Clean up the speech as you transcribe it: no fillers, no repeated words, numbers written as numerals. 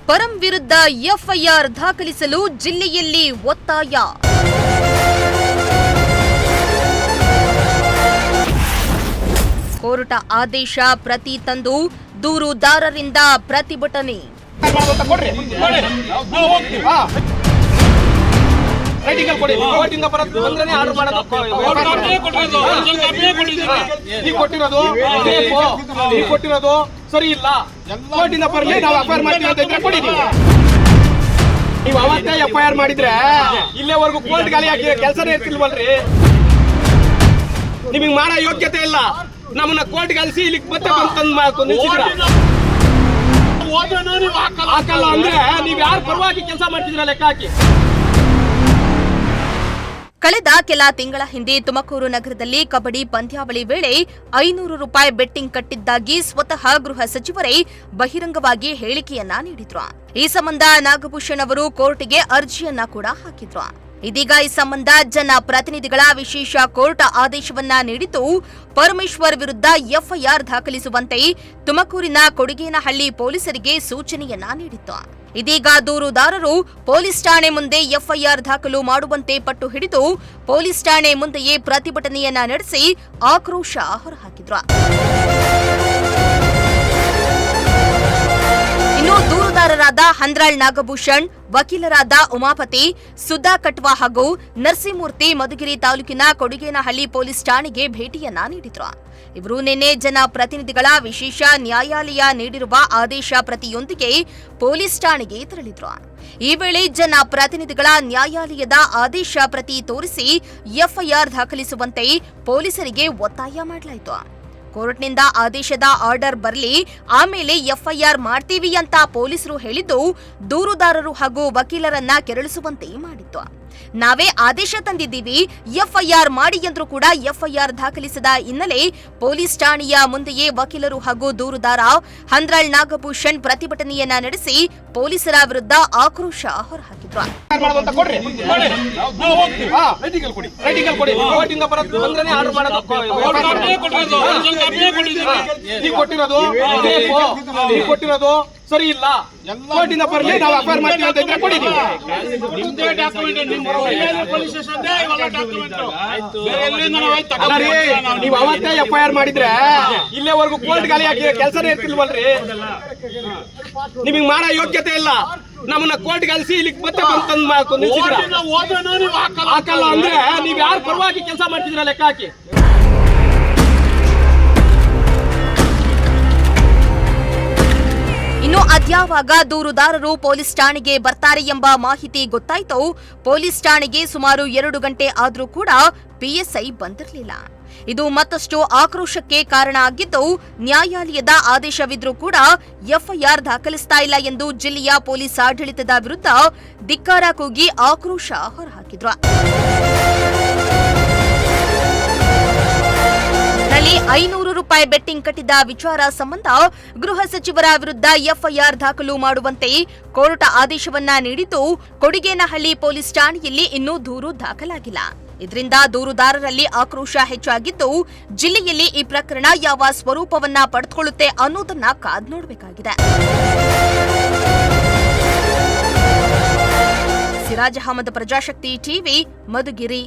ಪರಂ ವಿರುದ್ಧ ಎಫ್ಐಆರ್ ದಾಖಲಿಸಲು ಜಿಲ್ಲೆಯಲ್ಲಿ ಒತ್ತಾಯ. ಕೋರ್ಟ್ ಆದೇಶ ಪ್ರತಿ ತಂದು ದೂರುದಾರರಿಂದ ಪ್ರತಿಭಟನೆ. ಸರಿ ಇಲ್ಲ, ಕೋರ್ಟಿಂದ ಬರಲಿ, ನಾವು ಎಫ್ಐಆರ್ ಮಾಡ್ತೀವಿ ಕೊಟ್ಟಿದ್ದೀವಿ. ನೀವು ಅವತ್ತೇ ಎಫ್ಐಆರ್ ಮಾಡಿದ್ರೆ ಇಲ್ಲೇವರೆಗೂ ಕೋರ್ಟ್ ಗಾಲಿ ಹಾಕಿ ಕೆಲಸನೇ ಇರ್ತಿಲ್ವಲ್ರಿ. ನಿಮಗೆ ಮಾಡೋ ಯೋಗ್ಯತೆ ಇಲ್ಲ. ನಮ್ಮನ್ನ ಕೋರ್ಟ್ ಗಾಲಿಸಿ ಇಲ್ಲಿಗೆ ಮತ್ತೆ ಹಾಕಲ್ಲ ಅಂದ್ರೆ ನೀವ್ ಯಾರು ಪರವಾಗಿ ಕೆಲಸ ಮಾಡ್ತಿದ್ರ ಲೆಕ್ಕ ಹಾಕಿ. ಕಳೆದ ಕೆಲ ತಿಂಗಳ ಹಿಂದೆ ತುಮಕೂರು ನಗರದಲ್ಲಿ ಕಬಡ್ಡಿ ಪಂದ್ಯಾವಳಿ ವೇಳೆ 500 ರೂಪಾಯಿ ಬೆಟ್ಟಿಂಗ್ ಕಟ್ಟಿದ್ದಾಗಿ ಸ್ವತಃ ಗೃಹ ಸಚಿವರೇ ಬಹಿರಂಗವಾಗಿ ಹೇಳಿಕೆಯನ್ನ ನೀಡಿದ್ರು. ಈ ಸಂಬಂಧ ನಾಗಭೂಷಣ್ ಅವರು ಕೋರ್ಟ್ಗೆ ಅರ್ಜಿಯನ್ನ ಕೂಡ ಹಾಕಿದ್ರು. ಇದೀಗ ಈ ಸಂಬಂಧ ಜನಪ್ರತಿನಿಧಿಗಳ ವಿಶೇಷ ಕೋರ್ಟ್ ಆದೇಶವನ್ನ ನೀಡಿದ್ದು, ಪರಮೇಶ್ವರ್ ವಿರುದ್ಧ ಎಫ್ಐಆರ್ ದಾಖಲಿಸುವಂತೆ ತುಮಕೂರಿನ ಕೊಡಿಗೇನಹಳ್ಳಿ ಪೊಲೀಸರಿಗೆ ಸೂಚನೆಯನ್ನ ನೀಡಿತ್ತು. ಇದೀಗ ದೂರುದಾರರು ಪೊಲೀಸ್ ಠಾಣೆ ಮುಂದೆ ಎಫ್ಐಆರ್ ದಾಖಲು ಮಾಡುವಂತೆ ಪಟ್ಟು ಹಿಡಿದು ಪೊಲೀಸ್ ಠಾಣೆ ಮುಂದೆಯೇ ಪ್ರತಿಭಟನೆಯನ್ನ ನಡೆಸಿ ಆಕ್ರೋಶ ಹೊರಹಾಕಿದ್ರು. ಇನ್ನು ದೂರುದಾರರಾದ ಹಂದ್ರಾಳ್ ನಾಗಭೂಷಣ್, ವಕೀಲರಾದ ಉಮಾಪತಿ, ಸುಧಾ ಕಟ್ವಾ ಹಾಗೂ ನರಸಿಂಹಮೂರ್ತಿ ಮಧುಗಿರಿ ತಾಲೂಕಿನ ಕೊಡಿಗೇನಹಳ್ಳಿ ಪೊಲೀಸ್ ಠಾಣೆಗೆ ಭೇಟಿಯನ್ನ ನೀಡಿದ್ರು. ಇವರು ನಿನ್ನೆ ಜನಪ್ರತಿನಿಧಿಗಳ ವಿಶೇಷ ನ್ಯಾಯಾಲಯ ನೀಡಿರುವ ಆದೇಶ ಪ್ರತಿಯೊಂದಿಗೆ ಪೊಲೀಸ್ ಠಾಣೆಗೆ ತೆರಳಿದ್ರು. ಈ ವೇಳೆ ಜನಪ್ರತಿನಿಧಿಗಳ ನ್ಯಾಯಾಲಯದ ಆದೇಶ ಪ್ರತಿ ತೋರಿಸಿ ಎಫ್ಐಆರ್ ದಾಖಲಿಸುವಂತೆ ಪೊಲೀಸರಿಗೆ ಒತ್ತಾಯ ಮಾಡಲಾಯಿತು. ಕೋರ್ಟ್ನಿಂದ ಆದೇಶದ ಆರ್ಡರ್ ಬರಲಿ, ಆಮೇಲೆ ಎಫ್ಐಆರ್ ಮಾಡ್ತೀವಿ ಅಂತ ಪೊಲೀಸರು ಹೇಳಿದ್ದು ದೂರುದಾರರು ಹಾಗೂ ವಕೀಲರನ್ನ ಕೆರಳಿಸುವಂತೆ ಮಾಡಿತ್ತು. ನಾವೇ ಆದೇಶ ತಂದಿದ್ದೀವಿ, ಎಫ್ಐಆರ್ ಮಾಡಿ ಎಂದ್ರೂ ಕೂಡ ಎಫ್ಐಆರ್ ದಾಖಲಿಸದ ಹಿನ್ನೆಲೆ ಪೊಲೀಸ್ ಠಾಣೆಯ ಮುಂದೆಯೇ ವಕೀಲರು ಹಾಗೂ ದೂರುದಾರ ಹಂದ್ರಾಳ್ ನಾಗಭೂಷಣ್ ಪ್ರತಿಭಟನೆಯನ್ನ ನಡೆಸಿ ಪೊಲೀಸರ ವಿರುದ್ಧ ಆಕ್ರೋಶ ಹೊರಹಾಕಿದ್ರು. ಸರಿ ಇಲ್ಲ, ಕೋರ್ಟಿಂದ ಬರಲಿ, ನಾವು ಎಫ್ಐಆರ್ ಮಾಡ್ತೀವಿ ಕೊಟ್ಟಿದ್ದೀವಿ. ನೀವು ಅವತ್ತೇ ಎಫ್ಐಆರ್ ಮಾಡಿದ್ರೆ ಇಲ್ಲೇವರೆಗೂ ಕೋರ್ಟ್ ಗಾಲಿ ಹಾಕಿ ಕೆಲಸನೇ ಇರ್ತಿಲ್ವಲ್ರಿ. ನಿಮಗೆ ಮಾಡೋ ಯೋಗ್ಯತೆ ಇಲ್ಲ. ನಮ್ಮನ್ನ ಕೋರ್ಟ್ ಗಾಲಿಸಿ ಇಲ್ಲಿಗೆ ಮತ್ತೆ ಹಾಕಲ್ಲ ಅಂದ್ರೆ ನೀವ್ ಯಾರು ಪರವಾಗಿ ಕೆಲಸ ಮಾಡ್ತಿದ್ರ ಲೆಕ್ಕ ಹಾಕಿ. ಇನ್ನು ಅದ್ಯಾವಾಗ ದೂರುದಾರರು ಪೊಲೀಸ್ ಠಾಣೆಗೆ ಬರ್ತಾರೆ ಎಂಬ ಮಾಹಿತಿ ಗೊತ್ತಾಯಿತು. ಪೊಲೀಸ್ ಠಾಣೆಗೆ ಸುಮಾರು 2 ಗಂಟೆ ಆದರೂ ಕೂಡ ಪಿಎಸ್ಐ ಬಂದಿರಲಿಲ್ಲ. ಇದು ಮತ್ತಷ್ಟು ಆಕ್ರೋಶಕ್ಕೆ ಕಾರಣ ಆಗಿದ್ದು, ನ್ಯಾಯಾಲಯದ ಆದೇಶವಿದ್ರೂ ಕೂಡ ಎಫ್ಐಆರ್ ದಾಖಲಿಸ್ತಾ ಇಲ್ಲ ಎಂದು ಜಿಲ್ಲೆಯ ಪೊಲೀಸ್ ಆಡಳಿತದ ವಿರುದ್ಧ ಧಿಕ್ಕಾರ ಕೂಗಿ ಆಕ್ರೋಶ ಹೊರಹಾಕಿದ್ರು. 500 ರೂಪಾಯಿ ಬೆಟ್ಟಿಂಗ್ ಕಟ್ಟಿದ್ದ ವಿಚಾರ ಸಂಬಂಧ ಗೃಹ ಸಚಿವರ ವಿರುದ್ಧ ಎಫ್ಐಆರ್ ದಾಖಲು ಮಾಡುವಂತೆ ಕೋರ್ಟ್ ಆದೇಶವನ್ನ ನೀಡಿದ್ದು, ಕೊಡಿಗೇನಹಳ್ಳಿ ಪೊಲೀಸ್ ಠಾಣೆಯಲ್ಲಿ ಇನ್ನೂ ದೂರು ದಾಖಲಾಗಿಲ್ಲ. ಇದರಿಂದ ದೂರುದಾರರಲ್ಲಿ ಆಕ್ರೋಶ ಹೆಚ್ಚಾಗಿದ್ದು, ಜಿಲ್ಲೆಯಲ್ಲಿ ಈ ಪ್ರಕರಣ ಯಾವ ಸ್ವರೂಪವನ್ನ ಪಡೆದುಕೊಳ್ಳುತ್ತೆ ಅನ್ನೋದನ್ನ ಕಾದ್ ನೋಡಬೇಕಾಗಿದೆ. ಸಿರಾಜ್ ಅಹಮದ್, ಪ್ರಜಾಶಕ್ತಿ ಟಿವಿ, ಮಧುಗಿರಿ.